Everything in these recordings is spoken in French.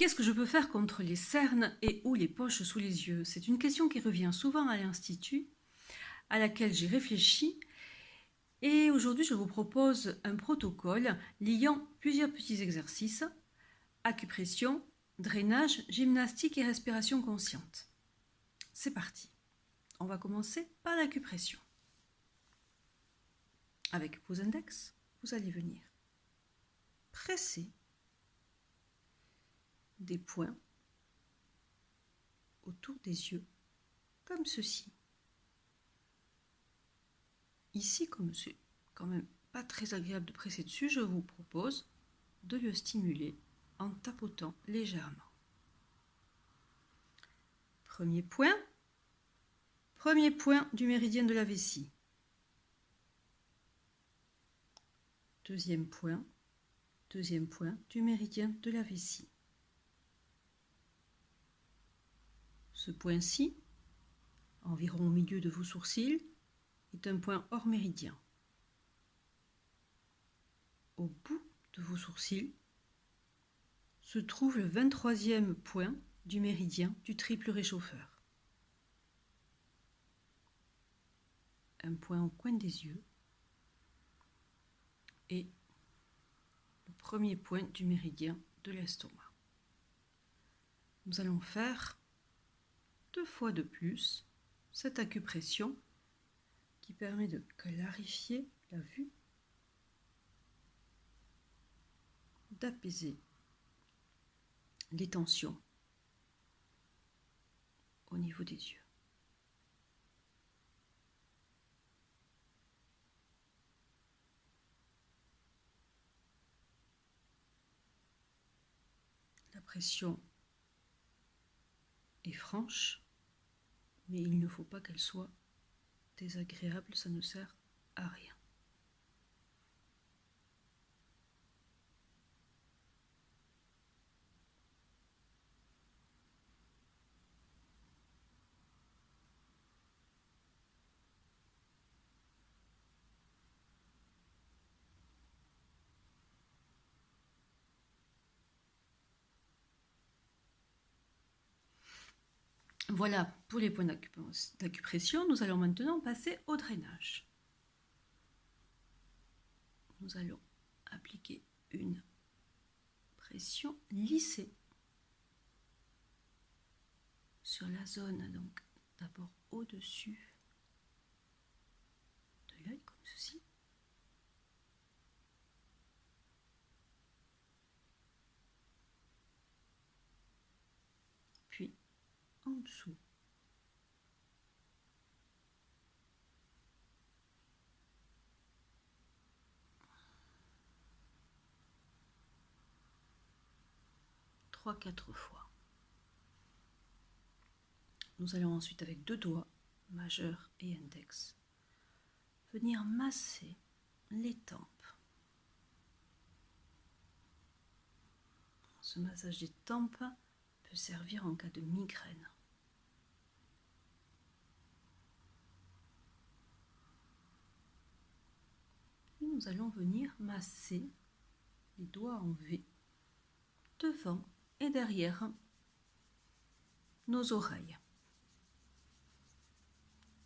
Qu'est-ce que je peux faire contre les cernes et ou les poches sous les yeux? C'est une question qui revient souvent à l'Institut, à laquelle j'ai réfléchi. Et aujourd'hui, je vous propose un protocole liant plusieurs petits exercices: acupression, drainage, gymnastique et respiration consciente. C'est parti. On va commencer par l'acupression. Avec vos index, vous allez venir presser des points autour des yeux, comme ceci. Ici, comme c'est quand même pas très agréable de presser dessus, je vous propose de le stimuler en tapotant légèrement. Premier point du méridien de la vessie. Deuxième point du méridien de la vessie. Ce point-ci, environ au milieu de vos sourcils, est un point hors méridien. Au bout de vos sourcils se trouve le 23e point du méridien du triple réchauffeur. Un point au coin des yeux et le premier point du méridien de l'estomac. Nous allons faire 2 fois de plus cette acupression qui permet de clarifier la vue, d'apaiser les tensions au niveau des yeux. La pression est franche, mais il ne faut pas qu'elle soit désagréable, ça ne sert à rien. Voilà pour les points d'acupression. Nous allons maintenant passer au drainage. Nous allons appliquer une pression lissée sur la zone, donc d'abord au-dessus de l'œil, comme ceci. Puis en dessous. Quatre fois. Nous allons ensuite, avec 2 doigts, majeur et index, venir masser les tempes. Ce massage des tempes peut servir en cas de migraine. Puis nous allons venir masser les doigts en V devant et derrière nos oreilles,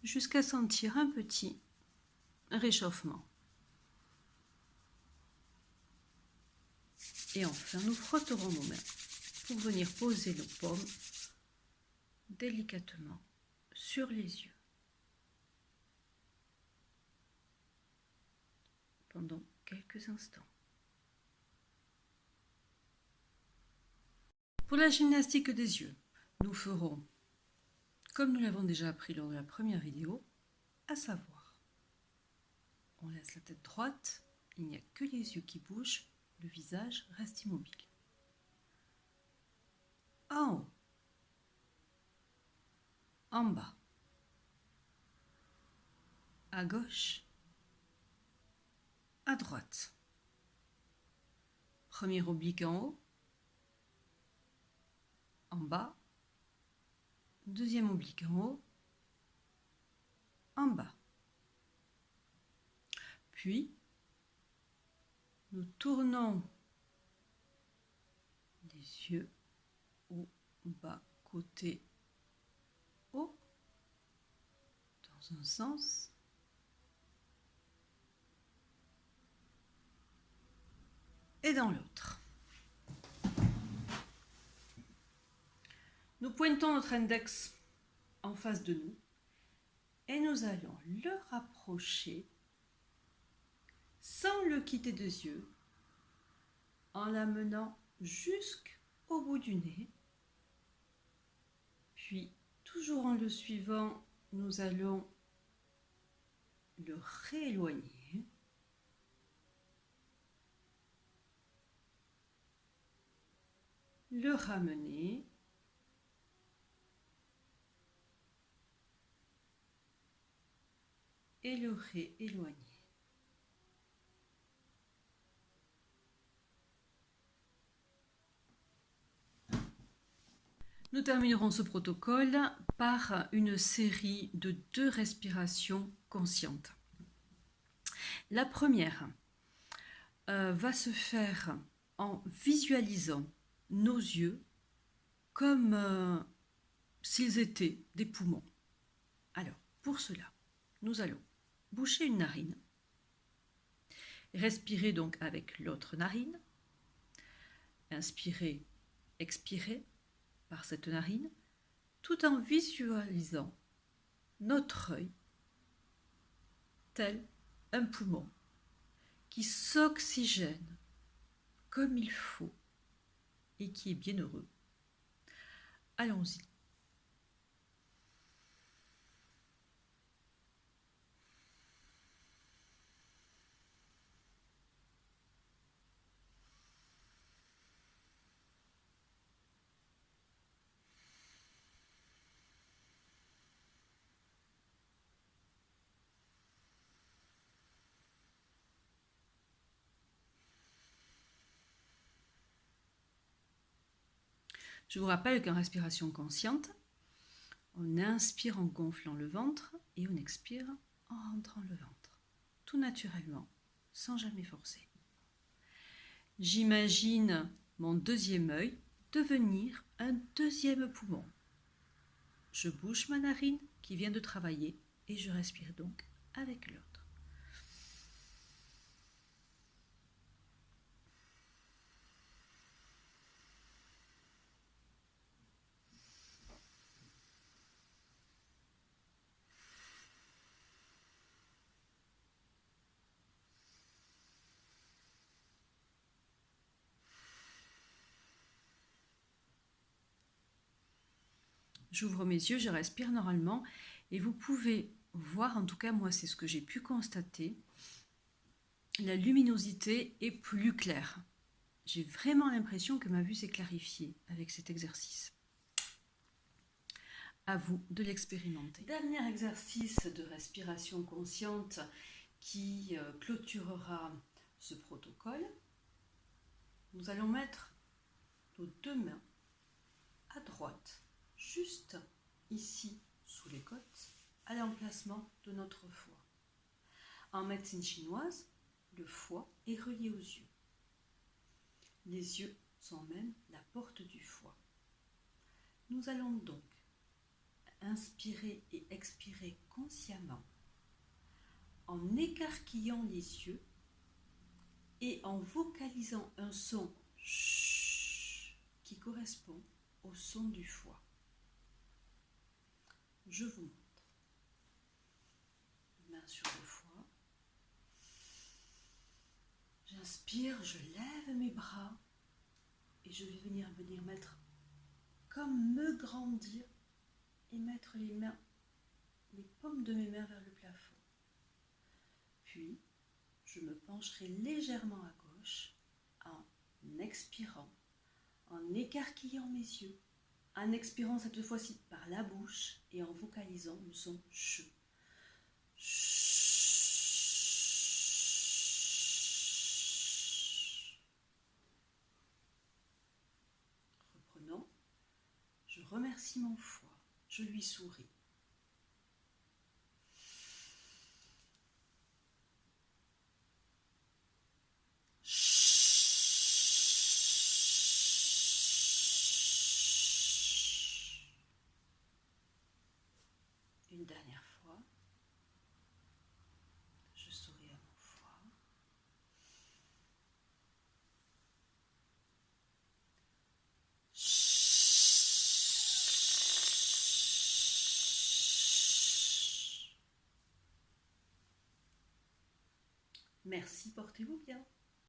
jusqu'à sentir un petit réchauffement. Et enfin, nous frotterons nos mains pour venir poser nos paumes délicatement sur les yeux pendant quelques instants. Pour la gymnastique des yeux, nous ferons, comme nous l'avons déjà appris lors de la première vidéo, à savoir, on laisse la tête droite, il n'y a que les yeux qui bougent, le visage reste immobile. En haut, en bas, à gauche, à droite. Premier oblique en haut, en bas, deuxième oblique en haut, en bas. Puis, nous tournons les yeux haut, bas, côté, haut, dans un sens. Et dans l'autre. Nous pointons notre index en face de nous et nous allons le rapprocher sans le quitter des yeux en l'amenant jusqu'au bout du nez. Puis, toujours en le suivant, nous allons le rééloigner. Le ramener. Et le rééloigner. Nous terminerons ce protocole par une série de 2 respirations conscientes. La première va se faire en visualisant nos yeux comme s'ils étaient des poumons. Alors, pour cela, nous allons boucher une narine, respirer donc avec l'autre narine, inspirer, expirer par cette narine, tout en visualisant notre œil tel un poumon qui s'oxygène comme il faut et qui est bien heureux. Allons-y. Je vous rappelle qu'en respiration consciente, on inspire en gonflant le ventre et on expire en rentrant le ventre, tout naturellement, sans jamais forcer. J'imagine mon deuxième œil devenir un deuxième poumon. Je bouche ma narine qui vient de travailler et je respire donc avec l'autre. J'ouvre mes yeux, je respire normalement et vous pouvez voir, en tout cas moi c'est ce que j'ai pu constater, la luminosité est plus claire. J'ai vraiment l'impression que ma vue s'est clarifiée avec cet exercice. À vous de l'expérimenter. Dernier exercice de respiration consciente qui clôturera ce protocole. Nous allons mettre nos 2 mains à droite, juste ici sous les côtes, à l'emplacement de notre foie. En médecine chinoise, le foie est relié aux yeux. Les yeux sont même la porte du foie. Nous allons donc inspirer et expirer consciemment en écarquillant les yeux et en vocalisant un son ch qui correspond au son du foie. Je vous montre. Main sur le foie. J'inspire, je lève mes bras et je vais venir mettre, comme me grandir et mettre les paumes de mes mains vers le plafond. Puis, je me pencherai légèrement à gauche en expirant, en écarquillant mes yeux, en expirant cette fois-ci par la bouche et en vocalisant le son ch. Reprenons. Je remercie mon foie, je lui souris. Une dernière fois. Je souris à mon foie. Merci, portez-vous bien.